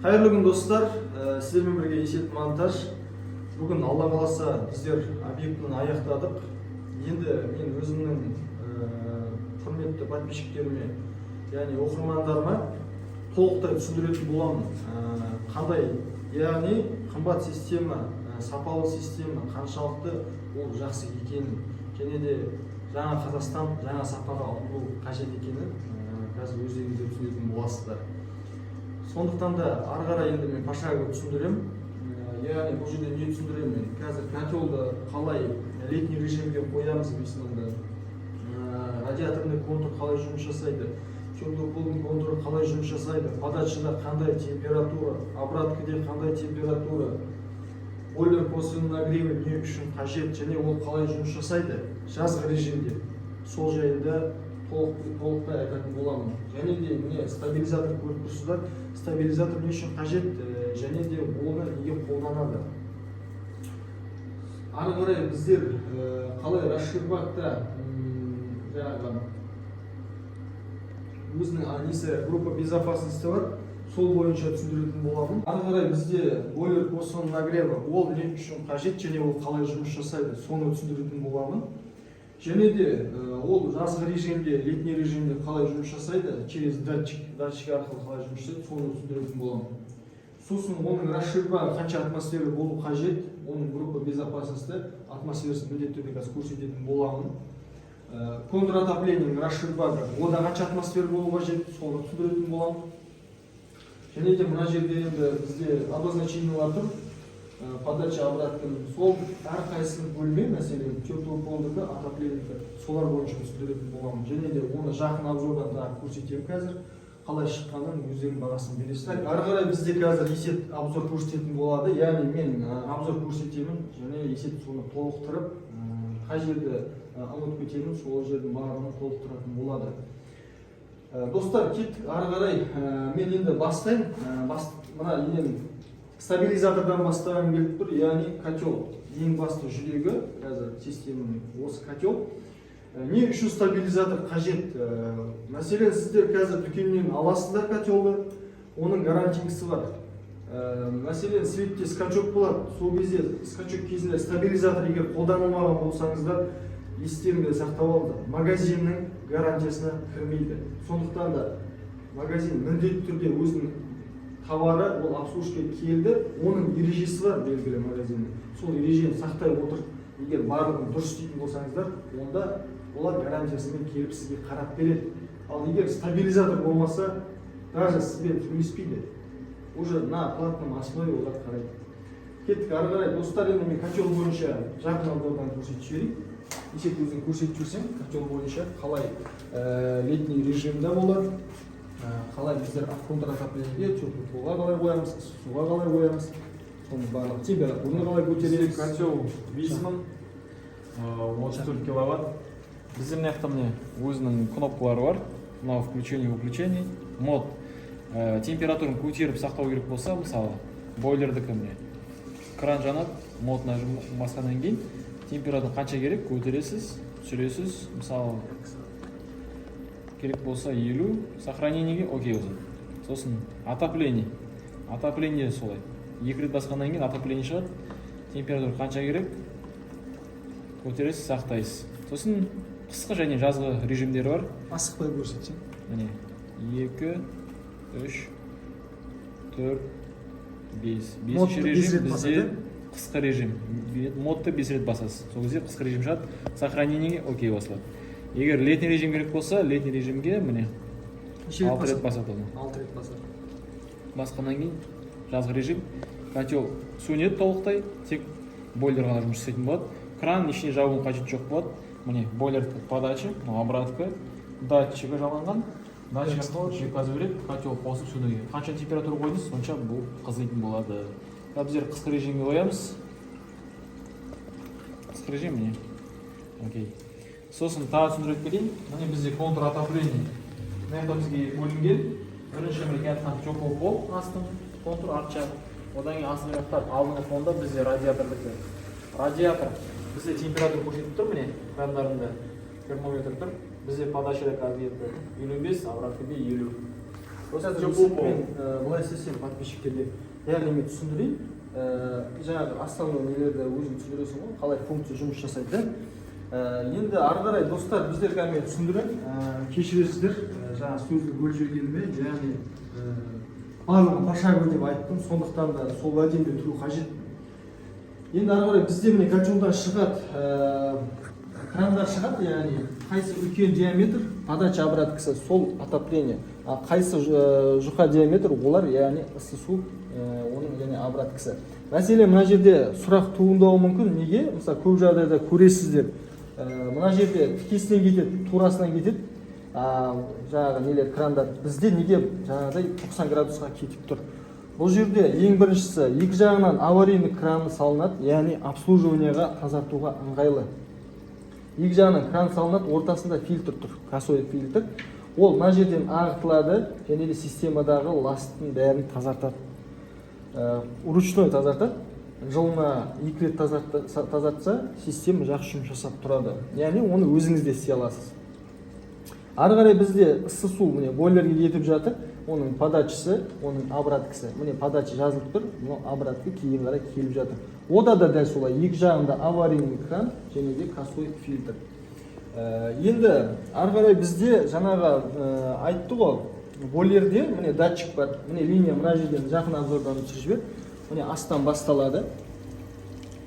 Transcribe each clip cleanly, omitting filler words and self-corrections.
Қайырлы күн достар, сіздермен бірге есет монтаж. Бүгін Алла қаласа біздер объектіні аяқтадық. Енді мен өзімнің құрметті подписчиктеріме, яғни оқырмандарыма толықтай түсіндіретін боламын. Қандай, яғни қымбат система, сапалы система қаншалықты ол жақсы екенін, және де жаңа Қазақстан, жаңа сапаға ұмтылу қажет екенін қазір өздеріңіздер түсінетін боласыздар. Сондықтан да ары қарай енді мен пошагово түсіндіремін. Яғни бұл жерде не түсіндіремін мен? Қазір котелді қалай летний режимге қоямыз дейсіңді. Радиаторный контур қалай жұмыс жасайды, теплый полдың контуры қалай жұмыс жасайды, подачада қандай температура, обраткада қандай температура, бойлер после нагрева не үшін қажет және ол қалай жұмыс жасайды жазғы режимде. Сол жайында толықтай айтатын боламын. Және де міне стабилизатор көріп тұрсыздар. Стабилизатор не үшін қажет және де оны неге қолданады. Ары қарай біздер қалай расширбакта жаңағы өзінің группа безопасности бар, сол бойынша түсіндіретін боламын. Ары қарай бізде бойлер после нагрева ол не үшін қажет және ол қалай жұмыс жасайды, соны түсіндіретін боламын. Және де ол жазғы режимде, летний режимде қалай жұмыс жасайды, через датчик арқылы қалай жұмыс жасайды, соны түсіндіретін боламын. Сосын оның расширбағы қанша атмосфера болу қажет, оның группа безопасности атмосферасын міндетті түрде көрсететін боламын. Контратоплениенің расширбағы ода қанша атмосфера болу қажет, соны түсіндіретін боламын. Және де мына жерде енді бізде обозначениялар тұр. Подача обратканың сол әрқайсының бөлме, мәселен теплый полдыкі, отоплениенікі, солар бойынша түсіндіретін боламын. Және де оны жақын обзордан да көрсетемін қазір. Қалай шыққанын өздерінің бағасын бересіздер. Ары қарай бізде қазір есеп обзор көрсететін болады. Яғни мен обзор көрсетемін және есеп соны толықтырып, қай жерді ұмытып кетемін, сол жердің барлығын толықтыратын болады. Достар, кеттік ары қарай. Мен енді бастайын. Мына стабилизатордан бастағым келіп тұр, яғни котел. Ең басты жүрегі, қазір системаның осы котел. Не үшін стабилизатор қажет? Мәселен, сіздер қазір дүкеннен аласыздар котелді, оның гарантиясы бар. Мәселен, светте скачок болады, сол кезде скачок кезінде стабилизатор егер қолданылмаған болсаңыздар, естеріңде сақтап алды. Магазиннің гарантиясына кірмейді. Сондықтан да магазин міндетті түрде өзінің товары ол обслуживаға келді, оның ережесі бар белгілі магазиннің. Сол ережені сақтай отырып, егер барлығын дұрыс істейтін болсаңыздар, онда олар гарантиясымен келіп сізге қарап береді. Ал егер стабилизатор болмаса, даже сізбен сөйлеспейді. Уже на платном основе олар қарайды. Кеттік ары қарай. Достар, енді мен котел бойынша жақын обзордан көрсетіп жіберейін. Есеп өзін көрсетіп жүрсем, котел бойынша қалай летний режимде болады, қалай біздер контратопленияге теплый полға қалай қоямыз, суға қалай қоямыз, соның барлығы температураны қалай көтереміз. Котел Висман 34 киловатт. Бізде мына жақта міне өзінің кнопкалары бар. Мынау включение-выключение. Мод температураны көтеріп сақтау керек болса, мысалы бойлердікі міне кран жанып, мод басқаннан кейін температура қанша керек көтересіз, түсіресіз. Мысалы керек болса 50, сохранениеге окей болсын. Сосын отопление солай. 2 рет басқаннан кейін отопление шығады. Температура қанша керек көтересіз, сақтайсыз. Сосын қысқы және жазғы режимдері бар. Асықпай көрсетсең. Міне 2, 3, 4, 5. 5-ші режим бізде қысқы режим. Модты 5 рет басасыз. Сол кезде қысқы режим шығады. Сохранениеге окей басылады. Егер летний режим керек болса, летний режимге міне 6 рет басады. 6 рет басады. Басқаннан кейін жазғы режим. Котел сөнеді толықтай, тек бойлер ғана жұмыс істейтін болады. Кран ішіне жабудың қажеті жоқ болады. Міне бойлер подача, обратка, датчигі жаланған. Датчик арқылы жиһаз береді, котел қосып сөнуге. Қанша температура қойдыңыз, сонша бұл қызитын болады. Біздер қысқы режимге қоямыз. Қысқы режим міне. Окей. Сосын тағы түсіндіріп кетейін. Міне бізде контур отопление. Мына жақта бізге бөлінген. Бірінші мен айтқан теплый пол астын контур арт жағы. Одан кейін астыңғы жақта алдыңғы фонда бізде радиатордікі. Радиатор бізде температура көрсетіп тұр, міне крандарында термометр тұр. Бізде подачада қазір 55, обраткада 50. мен былай істесем подписчиктерге дәлелдеме түсіндірейін. Жаңағы основной нелерді өзің түсіндіресің ғой, қалай функция жұмыс жасайды. Енді ары қарай достар, біздер кәдімгі түсіндірем, кешіресіздер, жаңағы сөзді бөліп жібергеніме, яғни барлығын пошагово деп айттым, сондықтан да сол уәдемде тұру қажет. Енді ары қарай бізде міне котелдан шығады, крандар шығады, яғни қайсы үлкен диаметр, подача обраткасы сол отопление, қайсы жұқа диаметр, олар яғни ыссы су, оның яғни обраткасы. Мәселен, мына жерде сұрақ туындауы мүмкін. Неге? Мысалы, көп жағдайда көресіздер, мына жерде тікесінен кетеді, турасынан кетеді, жаңағы нелер крандар. Бізде неге жаңағыдай 90 градусқа кетіп тұр? Бұл жерде ең біріншісі екі жағынан аварийный краны салынады, яғни обслуживанияға тазартуға ыңғайлы. Екі жағынан кран салынады, ортасында фильтр тұр, косой фильтр. Ол мына жерден ағытылады, және де системадағы ласттың бәрін тазартады. Ручной тазартады. Жылына 2 рет тазартса, система жақсы жұмыс жасап тұрады. Яғни оны өзіңіз де істей аласыз. Ары қарай бізде ыссы су міне бойлерге кетіп жатыр. Оның подачасы, оның обраткасы. Міне подача жазылып тұр, обратка кейін қарай келіп жатыр. Ода да дәл солай, екі жағында аварийный кран және де косой фильтр. Енді ары қарай бізде жаңағы айтты ғой, бойлерде міне датчик бар. Міне линия мына жерден жақын обзордан түсіріп жібер. Міне астан басталады.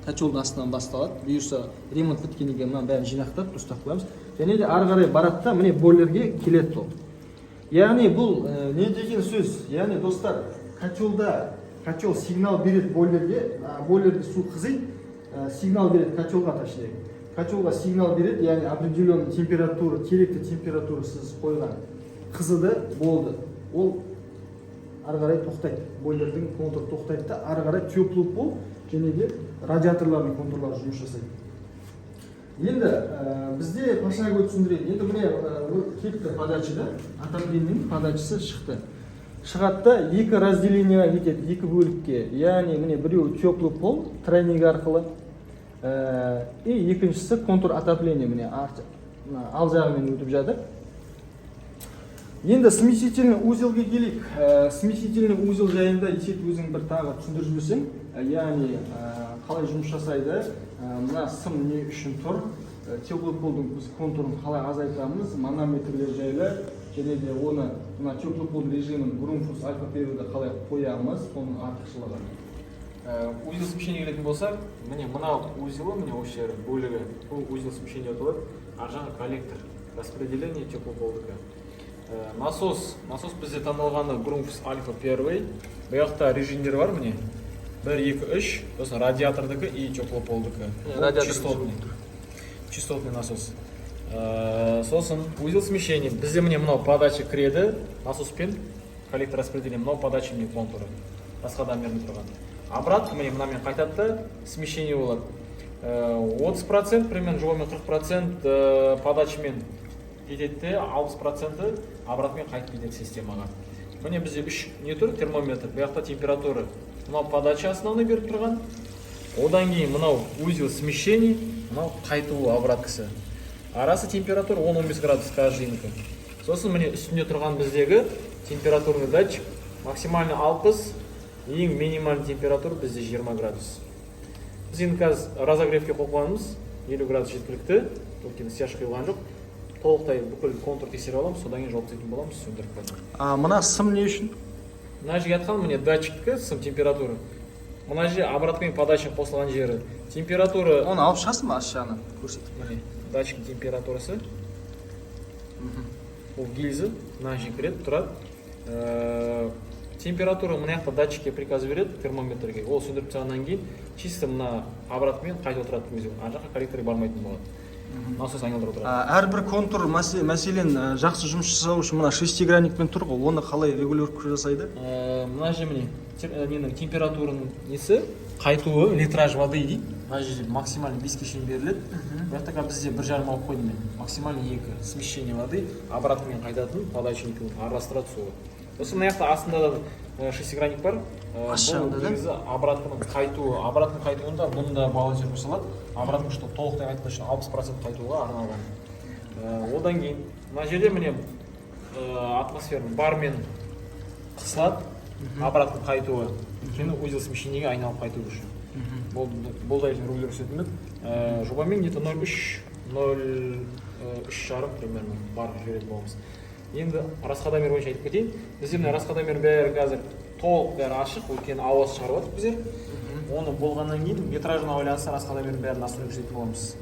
Котелдің астынан басталады. Бұйырса ремонт біткеннен кейін мына бәрін жинақтап, дұрыстап қоямыз. Және де ары қарай барады да міне бойлерге келеді ол. Яғни бұл не деген сөз? Яғни достар, котел сигнал береді бойлерге, бойлерге су қызиды, сигнал береді котелға, точнее. Котелға сигнал береді, яғни определенный температура, керекті температура сіз қойған қызыды, болды. Ол ары қарай тоқтайды. Бойлердің контуры тоқтайды да, ары қарай теплый пол және де радиаторлардың контурлары жұмыс жасайды. Енді бізде пошагово түсіндіреді. Енді міне кетті подачада, отопленияның подачасы шықты. Шығады да екі разделениеға кетеді, екі бөлікке. Яғни міне біреуі теплый пол тройник арқылы, и екіншісі контур отопления, міне ал жағымен өтіп жатыр. Енді смесительный узелге келейік. Смесительный узел жайында есет өзің бір тағы түсіндіріп жіберсең, яғни қалай жұмыс жасайды, мына сым не үшін тұр, теплый полдың контурын қалай азайтамыз, манометрлер жайлы, және де оны мына теплый пол режимін Grundfos альфа периода қалай қоямыз, соның артықшылығы. Узел смещения келетін болсақ, міне мынау узелі, міне осы жері бөлігі, бұл узел смещения болады, ар жағы коллектор, распределение теплый полдікі. Насос бізде таңдалғаны Grundfos альфа первый. Бұяқта режимдер бар міне. 1, 2, 3, сосын радиатордікі и теплый полдікі. Частотный насос. Сосын узел смещения. Бізде міне мынау подача кіреді, насоспен коллектор распределение, мынау подача міне контуры. Басқа дамерді тұрған. Обратка міне мынамен қайтады, смещение болады. 30%, примерно жолымен 40% подачамен кетеді, 60% обратмен қайтып кетеді системаға. Міне бізде 3 не тұр, термометр, бұяқта температура. Мынау подача основной беріп тұрған. Одан кейін мынау узел смещений, мынау қайтуы обраткасы. Арасы температура 10-15 градус каждыйнікі. Сосын міне үстінде тұрған біздегі температурный датчик, максимальный 60, ең минимальный температура бізде 20 градус. Біз енді қазір разогревке қойғанымыз 50 градус жеткілікті, өйткені стяж құйылған жоқ. Толықтай бүкіл контур тексеріп аламыз, содан кейін жауап беретін боламыз, сөндіріп қойдым. Мына сым не үшін? Мына жерге атқан міне датчикті, сым температура. Мына жерге обраткамен подача қосылған жері. Температура. Оны алып шығасың ба ашығаны? Көрсетіп. Міне датчик температурасы. Бұл гильза, мына жерге кіреді, тұрады. Температура мына жақта датчикке приказ береді, термометрге. Ол сөндіріп тастағаннан кейін чисто мына обраткамен қайтып отырады өзі. Ар жаққа коллекторға бармайтын болады. Насос айналдырып отырады. Әрбір контур мәселен жақсы жұмыс жасау үшін мына шестигранникпен тұр ғой, оны қалай регулировка жасайды? Мына же міне температураның несі қайтуы, литраж воды дейді. Мына жерде максимально 5-ке шейін беріледі. Бұяқта бізде 1,5 алып қойдым мен. Максимально 2 смещение воды обратымен қайтатын, подача екеуін араластырады суы. Осы мына жақта астында да шестигранник бар. Бұл негізі обратканың қайтуында бұнда балансер жасалады. Обратный что толықтай қайтқан үшін 60% қайтуға арналған. Одан кейін мына жерде міне атмосферный бар мен қысылады, обратно қайтуы. Өйткені узел смещениеге айналып қайту үшін. Бұл да рулер көрсетілмек. Жобамен где-то 0,3 жарым примерно барып жіберетін боламыз. Енді расходомер бойынша айтып кетейін. Бізде мына расходомер бәрі қазір толық бәрі ашық, өйткені ауасы шығарып жатыр біздер. Оны болғаннан кейін метражына байланысты расходомердің бәрін настрой көрсететін боламыз.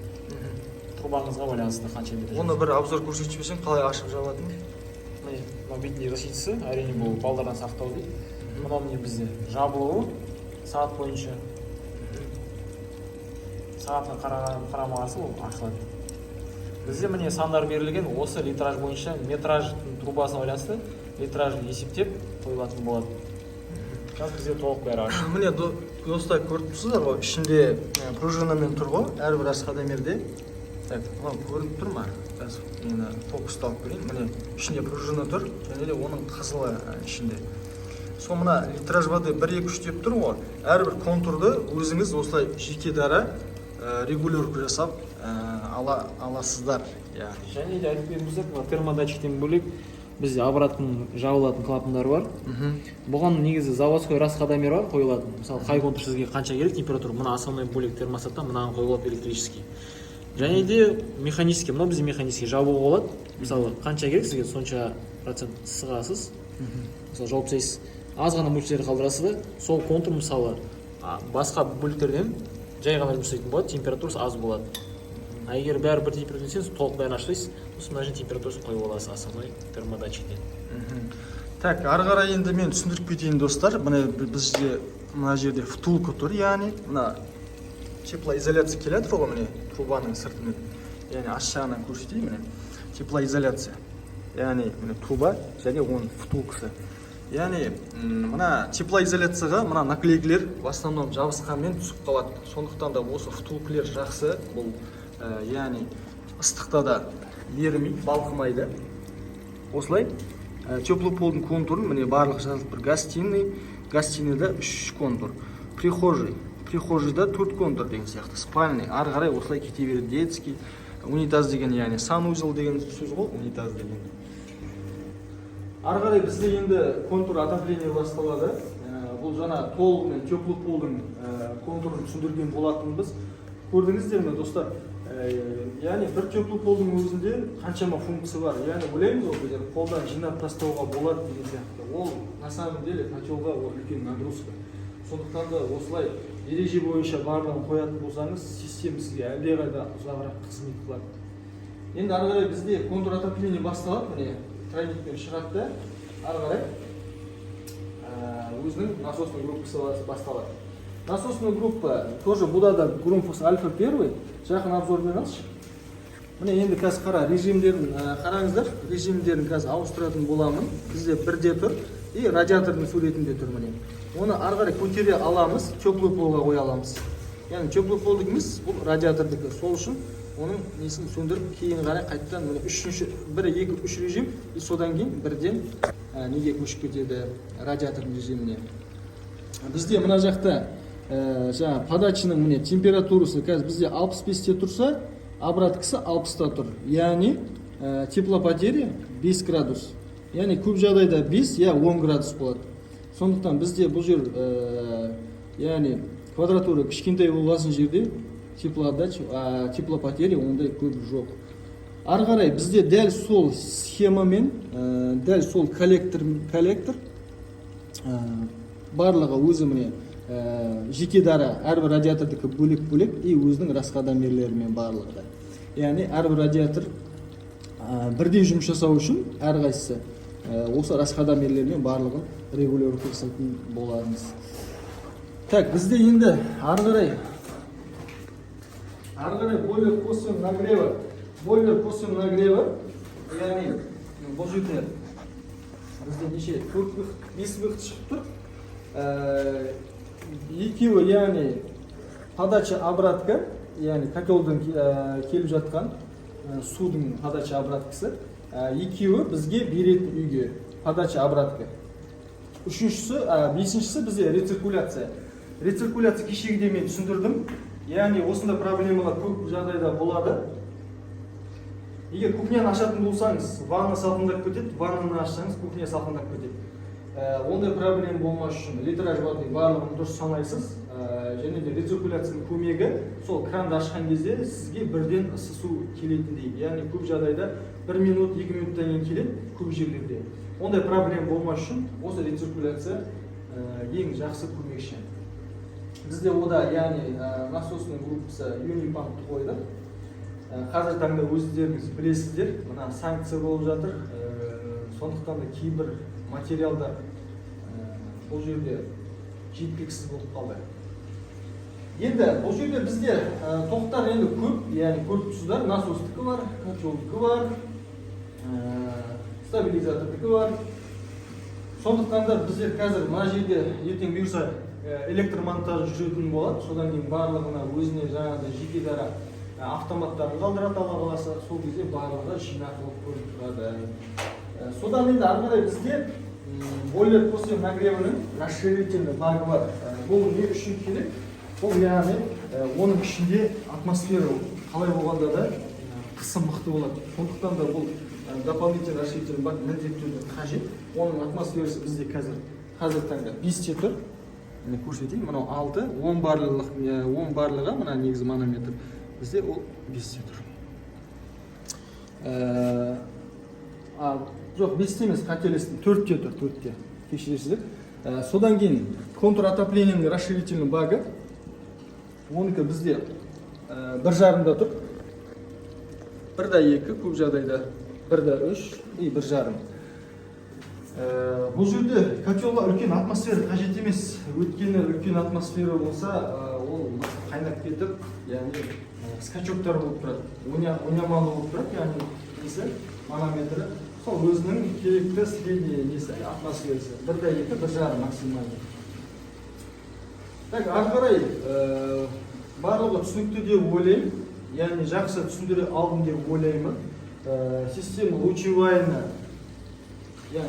Трубаңызға байланысты қанша метр. Оны бір обзор көрсетіп жіберсең, қалай ашып жабатын? Міне, мына бетіне защитасы, әрине бұл балдардан сақтау дейді. Мынау міне бізде жабылуы сағат бойынша. Сағатқа қарама-қарсы ол ашылады. Бізде міне сандар берілген, осы литраж бойынша метраждың трубасына байланысты литражды есептеп қойылатын болады. Қазір бізде толық бәрі ашық. Міне достар, көріп тұрсыздар ғой, ішінде пружинамен тұр ғой, әрбір расходомерде. Так, көрініп тұр ма? Қазір мені фокусты алып көрейін. Міне ішінде пружина тұр, және де оның қызылы ішінде. Сол мына литраж воды 1-2-3 деп тұр ғой, әрбір контурды өзіңіз осылай жеке дара регулировка жасап аласыздар. Және де айтып берген болсақ, термодатчиктен бөлек бізде обратно жабылатын клапандар бар. Бұған негізі заводской расходомер бар қойылатын. Мысалы, қай контур сізге қанша керек температура, мына основной бөлек термостаттан мынаған қойылып электрический. Және де механический, мынау бізде механический жабуға болады. Мысалы, қанша керек сізге сонша процент сығасыз. Мысалы, жауып тастайсыз. Аз ғана мөлшерді қалдырасыз да, сол контур мысалы басқа бөліктерден жай ғана жұмыс істейтін болады, температурасы аз болады. А егер бәрі бір температура десеңіз, толық бәрін ашпайсыз, осы мына жерде температурасын қойып аласыз основной термодатчиктен. Так, ары қарай енді мен түсіндіріп кетейін достар. Міне бізде мына жерде втулка тұр, яғни мына теплоизоляция келеді ғой, міне трубаның сыртымен. Яғни аш жағынан көрсетейін, міне теплоизоляция. Яғни міне труба және оның втулкасы. Яғни мына теплоизоляцияға мына наклейкілер в основном жабысқанмен түсіп қалады. Сондықтан да осы втулкілер жақсы. Бұл яғни ыстықта да ерімейді, балқымайды. Осылай теплый полдың контурын міне барлық жазылып бір гостиныйда 3 контур, прихожийда 4 контур деген сияқты. Спальный ары қарай осылай кете береді. Детский, унитаз деген, яғни санузел деген сөз ғой, унитаз деген. Ары қарай бізде енді контур отопление басталады. Бұл жаңа толығымен теплый полдың контурын түсіндірген болатынбыз. Көрдіңіздер ме достар? Яғни бір теплый полдың өзінде қаншама функция бар. Яғни ойлаймыз ғой, біздер қолдан жинап тастауға болады деген сияқты. Ол на самом деле котелға үлкен нагрузка. Сондықтан да осылай ереже бойынша барлығын қоятын болсаңыз, система сізге әлдеқайда ұзағырақ қызмет қылады. Енді ары қарай бізде контур отопление басталады. Міне тройникпен шығады да, ары қарай өзінің насосный группасы басталады. Насосная группа тоже бұда да Grundfos Alpha 1, жақын обзормен алшы. Міне енді қазір қара режимдерін қараңыздар, режимдерін қазір ауыстыратын боламын. Бізде бірде тұр и радиатордың суретінде тұр міне. Оны ары қарай көтере аламыз, теплый полға қоя аламыз. Яғни теплый пол дегеніміз бұл радиатордікі. Сол үшін оның несін сөндіріп, кейін қарай қайттан міне 1-2-3 режим, и содан кейін бірден неге көшіп кетеді радиатордың режиміне. Бізде мына жақта жаңа подачаның міне температурасы қазір бізде 65-те тұрса, обраткасы 60-та тұр. Яғни теплопотеря 5 градус. Яғни көп жағдайда 5 я 10 градус болады. Сондықтан бізде бұл жер яғни квадратура кішкентай болған жерде теплопотеря ондай көп жоқ. Ары қарай бізде дәл сол схемамен, дәл сол коллектор барлығы өзі міне жеке дара әрбір радиатордікі бөлек-бөлек и өзінің расходомерлерімен барлығы да. Яғни әрбір радиатор бірдей жұмыс жасау үшін әрқайсысы осы расходомерлермен барлығын регулировка жасайтын боламыз. Так, бізде енді ары қарай бойлер после нагрева. Бойлер после нагрева, яғни бұл жерде бізде неше 4 5 выход шығып тұр. Екеуі, яғни подача обратка, яғни котелдың келіп жатқан судың подача обраткасы. Екеуі бізге беретін үйге подача обратка. Бесіншісі бізде рециркуляция. Рециркуляция кешегіде мен түсіндірдім. Яғни осында проблемалар көп жағдайда болады. Егер кухняны ашатын болсаңыз, ванна салқындап кетеді, ваннаны ашсаңыз, кухня салқындап кетеді. ондай проблема болмас үшін литраж воды барлығын дұрыс санайсыз, және де рециркуляцияның көмегі сол кранды ашқан кезде сізге бірден ыссы су келетіндей, яғни көп жағдайда 1 минут 2 минуттан кейін келеді көп жерлерде. Ондай проблема болмас үшін осы рециркуляция ең жақсы көмекші. Бізде ода яғни насосының группасы Unipump қойдық. Қазір таңда өздеріңіз білесіздер, мына санкция болып жатыр. Сондықтан да кейбір материалдар бұл жерде жеткіліксіз болып қалды. Енді бұл жерде бізде тоқтар енді көп, яғни корпусдар, насостікі бар, котелдікі бар, стабилизатордікі бар. Сондықтан да біздер қазір мына жерде ертең бұйырса электромонтаж жүретін болады. Содан кейін барлығына өзіне жаңағыдай жеке дара автоматтарын қалдырады Алла қаласа, сол кезде барлығы жинақ болып көрініп тұрады. Содан енді ары қарай бізде бойлер после нагревінің расширительный багы бар. Бұл не үшін керек? Бұл яғни оның ішінде атмосфера қалай болғанда да қысым мықты болады. Сондықтан да бұл дополнительный расширительный баг міндетті түрде қажет. Оның атмосферасы бізде қазір таңда 5-те тұр. Көрсетейін, мынау 6, 10 барлығы мына негізі манометр. Бізде ол 5-те тұр. Жоқ, 5-те емес, қателестім, 4-те тұр, 4-те. Кешіресіздер. Содан кейін контур отоплениенің расширительный багы. Оныкі бізде 1,5-да тұр. 1,2, көп жағдайда 1,3 и 1,5. Бұл жерде котелға үлкен атмосфера қажет емес. Өйткені үлкен атмосфера болса, ол қайнап кетіп, яғни скачоктар болып тұрады. Ойнамалы болып тұрады, яғни несі, манометрі. Сол өзінің керекті средний несі, атмосферасы. 1,2, 1,5 максималды. Так, ары қарай барлығы түсінікті деп ойлаймын. Яғни жақсы түсіндіре алдым деп ойлаймын. Система лучевайны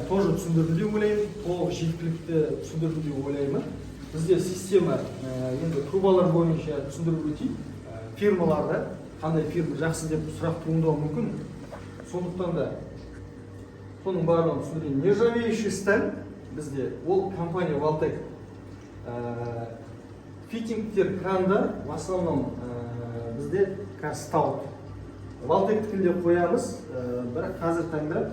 тоже түсіндірді деп ойлаймын. Толық жеткілікті түсіндірді деп ойлаймын. Бізде система енді трубалар бойынша түсіндіріп өтейін. Фирмаларда қандай фирма жақсы деп сұрақ туындауы мүмкін. Сондықтан да соның барлығын түсіндірейін. Нержавеющий сталь бізде ол компания Valtec. Фитингтер крандар в основном бізде стаут. Valtec-тікінде қоямыз, бірақ қазір таңда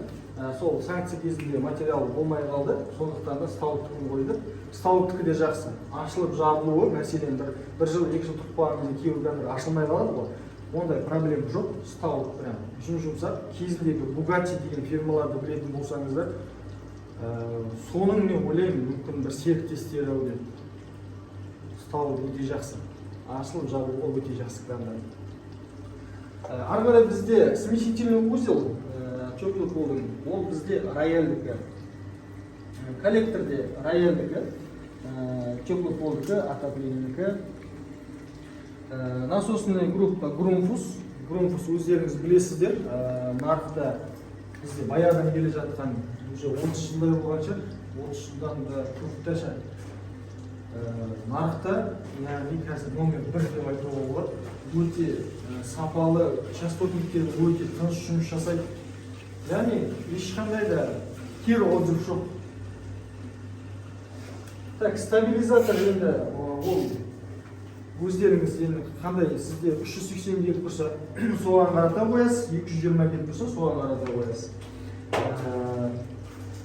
сол санкция кезінде материал болмай қалды, сондықтан да стаут-тікін қойдық. Стаут-тікі де жақсы. Ашылып жабылуы, мәселен бір жыл, 2 жыл тұқпағымызда кейбір ашылмай қалады ғой. Ондай проблема жоқ. Стаут прям жұмсақ. Кезіндегі Bugatti деген фирмаларды білетін болсаңыздар, соның мен ойлаймын мүмкін бір серіктестері ау деп. Стаут өте жақсы. Ашылып жабылуы өте жақсы крандар. Ары қарай бізде смесительный узел, теплый полдың, ол бізде рояльдікі. Коллекторде рояльдікі, теплый полдікі, отоплениенікі. Насосный группа Grundfos. Grundfos өздеріңіз білесіздер. Нарықта бізде баяғыдан келе жатқан, уже 30 жылдай болған шығар, 30 жылдан да көпті шығар. Нарықта, яғни қазір номер 1 деп айтуға болады. Өте сапалы, частотниктер өте тыныш жұмыс жасайды. Яғни ешқандай да кері отзыв жоқ. Так, стабилизатор енді ол өздеріңіз енді қандай сізде 380 келіп тұрса, соған қарата қоясыз, 220 келіп тұрса, соған қарата қоясыз.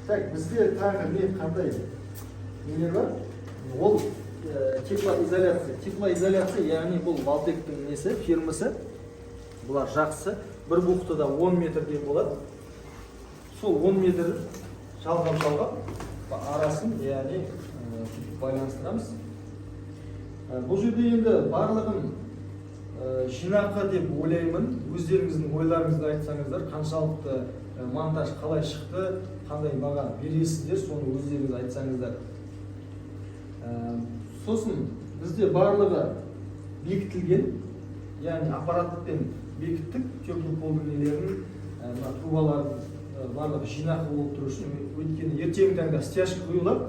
Так, бізде тағы не қандай нелер бар? Ол теплоизоляция. Теплоизоляция, яғни бұл Valtec-тің несі, фирмасы. Бұлар жақсы. Бір бұқтыда 10 метрден болады. Сол 10 метр жалғап арасын, яғни байланыстырамыз. Бұл жерде енді барлығын жинақы деп ойлаймын. Өздеріңіздің ойларыңызды айтсаңыздар, қаншалықты монтаж қалай шықты, қандай баға бересіздер, соны өздеріңіз айтсаңыздар. Сосын бізде барлығы бекітілген, яғни аппаратпен бекіттік, теплый полдың нелерін, трубалардың барлығы жинақы болып тұру үшін, өйткені ертеңгі таңда стяжка құйылып,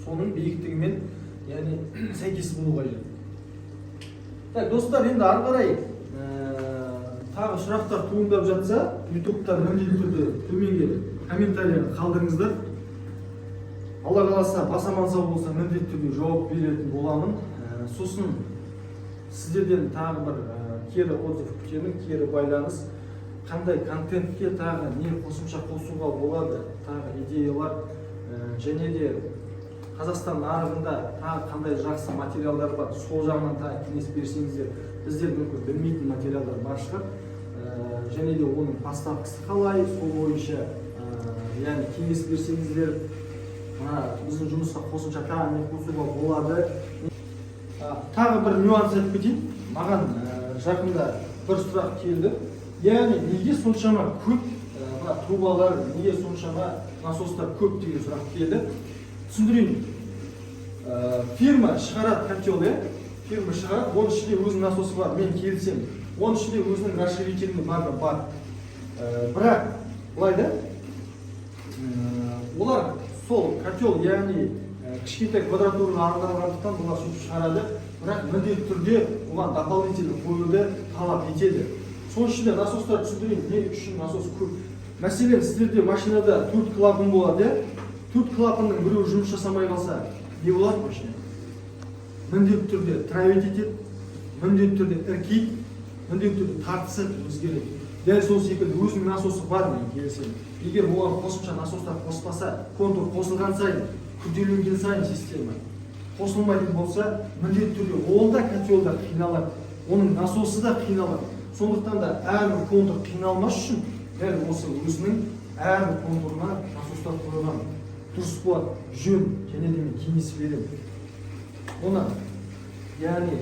соның биіктігімен, яғни сәйкес болу қажет. Так, достар, енді ары қарай тағы сұрақтар туындап жатса, YouTube-тан міндетті түрде төменге комментарийлерді қалдырыңыздар. Алла қаласа бас аман сау болса міндетті түрде жауап беретін боламын. Сосын сіздерден тағы бір кері отзыв күтемін, кері байланыс. Қандай контентке тағы не қосымша қосуға болады, тағы идеялар және де Қазақстан нарығында тағы қандай жақсы материалдар бар, сол жағынан тағы кеңес берсеңіздер, біздер мүмкін білмейтін материалдар бар шығар. Және де оның поставкасы қалай, сол бойынша яғни кеңес берсеңіздер, біздің жұмысқа қосымша тағы не қосуға болады. Тағы бір нюанс айтып кетейін. Маған жақында бір сұрақ келді. Яғни неге соншама көп трубалар, неге соншама насостар көп деген сұрақ келді. Түсіндірейін. Фирма шығарады котел, фирма шығарады, оның ішінде өзінің насосы бар, мен келісем. Оның ішінде өзінің расширительный бар. Бірақ, былай да, олар сол котел, яғни кішкентай квадратураны арналғандықтан бұлар сөйтіп шығарады, бірақ міндетті түрде оған дополнительный қоюды талап етеді. Соның ішінде насостар түсіндірейін, не үшін насос көп. Мәселен, сіздерде машинада 4 клапан болады, 4 клапанның біреуі жұмыс жасамай қалса, не болады машина? Міндетті түрде травить етеді, міндетті түрде іркейді, міндетті түрде тартысады, өзгереді. Дәл сол секілді өзінің насосы бар, мен келісемін. Егер оған қосымша насостар қоспаса, контур қосылған сайын, күрделенген сайын система қосылмайтын болса, міндетті түрде ол да котел да қиналады, оның насосы да қиналады. Сондықтан да әрбір контур қиналмас үшін, дәл осы өзінің әрбір контурына насостар қойған дұрыс болады, жөн, және де мен кеңес беремін. Оны, яғни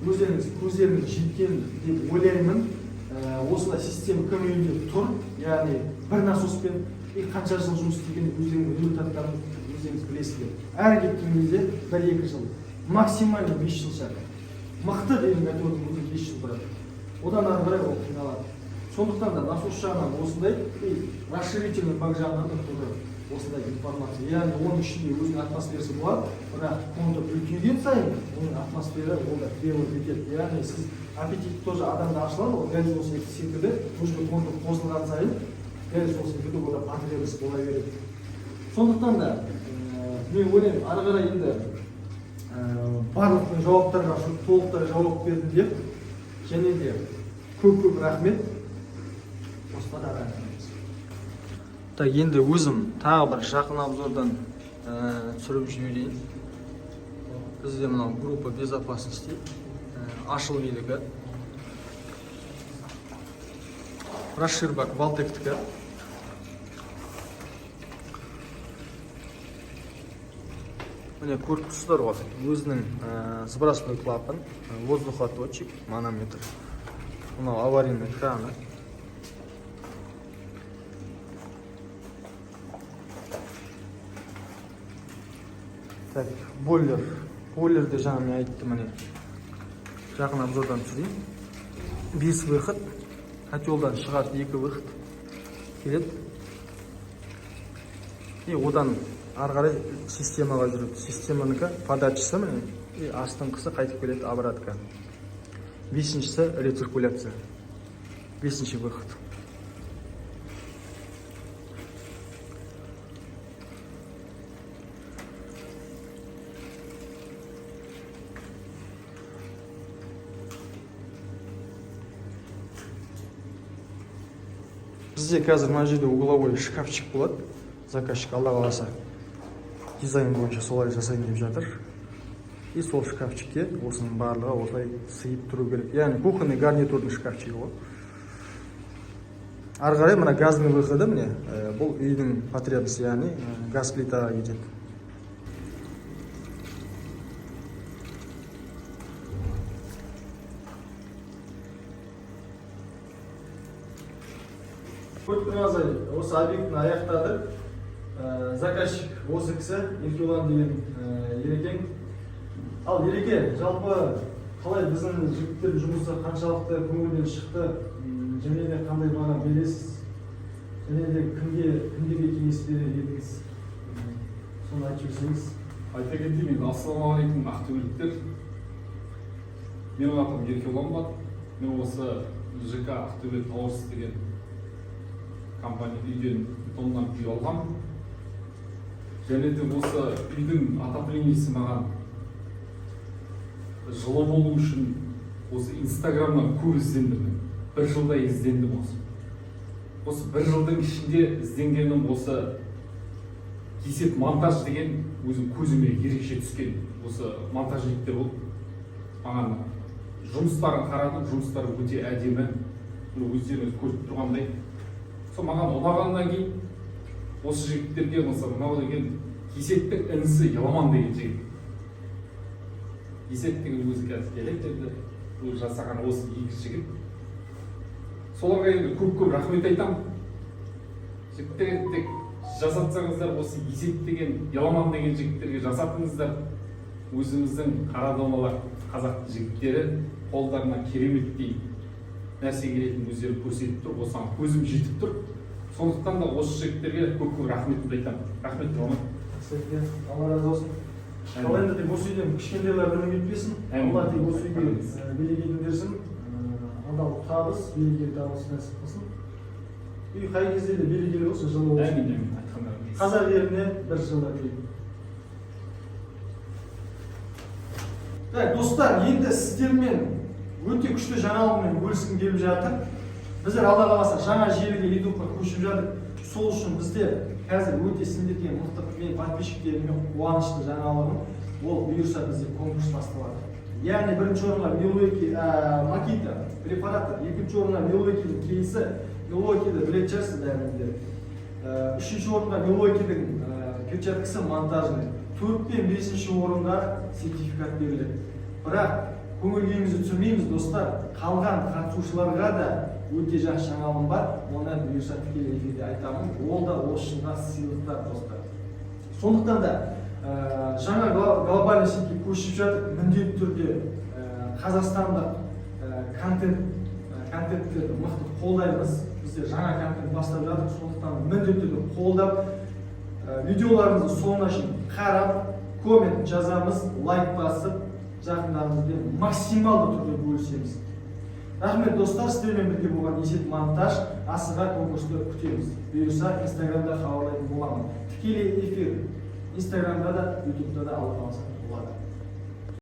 көздеріңіз жеткен деп ойлаймын. Осындай система кім үйінде тұр, яғни бір насоспен қанша жыл жұмыс істеген өздеріңіз результаттарын өздеріңіз білесіздер. Әр кеткен кезде 1-2 жыл, максимально 5 жыл шығады. Мықты деген котелдің өзі 5 жыл тұрады. Одан ары қарай ол қиналады. Сондықтан да насос жағынан осындай расширительный бак жағынан да осындай информация. Яғни оның ішінде өзінің атмосферасы болады, бірақ контур үлкейген сайын оның атмосфера ол да требовать етеді. Яғни сіз аппетит тоже адамда ашылады, дәл сол секілді уже контур қосылған сайын дәл сол секілді ол да потребность бола береді. Сондықтан да мен ойлаймын, ары қарай енді барлық жауаптарға толықтай жауап бердім деп, және де көп рахмет. Енді өзім тағы бір жақын обзордан түсіріп жіберейін. Бізде мынау группа безопасности ашыл билігі. Расширбак Валтектікі. Міне көріп тұрсыздар ғой, өзінің сбросной клапан, воздухоточек, манометр. Мынау аварийный краны. Так, бойлер. Бойлерде жаңа мен айттым, міне жақын обзордан түсірейін. 5 выход, котелдан шығады 2 выход келеді. И одан ары қарай системаға жүреді. Системаныкі подачасы міне, и астыңғысы қайтып келеді обратка. 5-шісі рециркуляция. 5-ші выход. Бізде қазір мына жерде угловой шкафчик болады. Заказчик алла қаласа дизайн бойынша солай жасайын деп жатыр. И сол шкафчикке осының барлығы осылай сыйып тұру керек. Яғни кухонный гарнитурный шкафчигі ғой. Ары қарай мына газның выходы міне, бұл үйдің потребности, яғни газ плитаға кетеді. Көптіңазай осы объектін аяқтадық. Заказчик осы кісі, Еркелан деген Ерекең. Ал Ереке, жалпы қалай біздің жігіттер жұмысы қаншалықты көңілден шықты, және де қандай баға бересіз, және де кімдерге кеңес берер едіңіз, соны айтып жүрсеңіз. Айта кетейін, ассалаумағалейкум ақтөбеліктер. Менің атым Еркелан бар. Мен осы ЖК Ақтөбе Тауырс деген компания үйден бетоннан үй алғам. және де осы үйдің отоплениесі маған жылы болу үшін осы инстаграмнан көп іздендім. Бір жылдай іздендім осы. Осы бір жылдың ішінде ізденгенім осы кесет монтаж деген өзім көзіме ерекше түскен осы монтажниктер болып. Маған жұмыстарын қарадым, жұмыстары өте әдемі, өздеріңіз көріп тұрғандай. Сол маған ұнағаннан кейін осы жігіттерге мысалы мынау деген кесеттің інісі Еламан деген жігіт. Кесеттің өзі қазір келеді, өзі жасаған осы екі жігіт. Соларға енді көп рахмет айтамын. Жігіттер тек жасатсаңыздар, осы Есет деген, Еламан деген жігіттерге жасатыңыздар. Өзіміздің қара домалақ қазақ жігіттері қолдарына кереметтей нәрсе келетін өздері көрсетіп тұр, осыған көзім жетіп тұр. Сондықтан да осы жігіттерге көп рахметімді айтамын. Рахмет, Роман. Алла разы болсын. Ал енді тек осы үйден кішкентайлар мініп кетпесін. Алла тек осы үйге берекетін берсін. Алдағы табыс, берекелі табыс нәсіп қылсын. Үй қай кезде де берекелі болсын, жылы болсын. Қазақ еліне бір жылдар келеді. Достар, енді сіздермен өте күшті жаңалығымен бөліскім келіп жатыр. Біздер алда қаласа жаңа желіге ютубқа көшіп жатыр. Сол үшін бізде қазір өте сендерге мықты мен подписчиктеріме қуанышты жаңалығым. Ол бұйырса бізде конкурс басталады. Яғни бірінші орынға Milwaukee Makita препараты, екінші орынға Milwaukee кейсі, Milwaukee'ді білетін шығарсыз бәріңіздер. Үшінші орынға Milwaukee'дің перчаткасы монтажный. 4 пен 5 орынға сертификат беріледі. Бірақ көңіліңізді түсірмейміз, достар. Қалған қатысушыларға да өте жақсы жаңалығым бар. Оны бұйырса тікелей эфирде айтамын. Ол да осы жылға сыйлықтар, достар. Сондықтан да жаңа глобальный сетке көшіп жатыр. Міндетті түрде қазақстандық контентті мықты қолдаймыз. Бізде жаңа контент бастап жатыр. Сондықтан міндетті түрде қолдап видеоларымызды соңына шейін қарап, коммент жазамыз, лайк басып, жақындарымызбен максималды түрде бөлісеміз. Рахмет, достар, сіздермен бірге болған Есет монтаж асыға конкурсты күтеміз. Бұйырса инстаграмда хабарлайтын боламын. Тікелей эфир инстаграмда да, ютубта да алып қалса болады.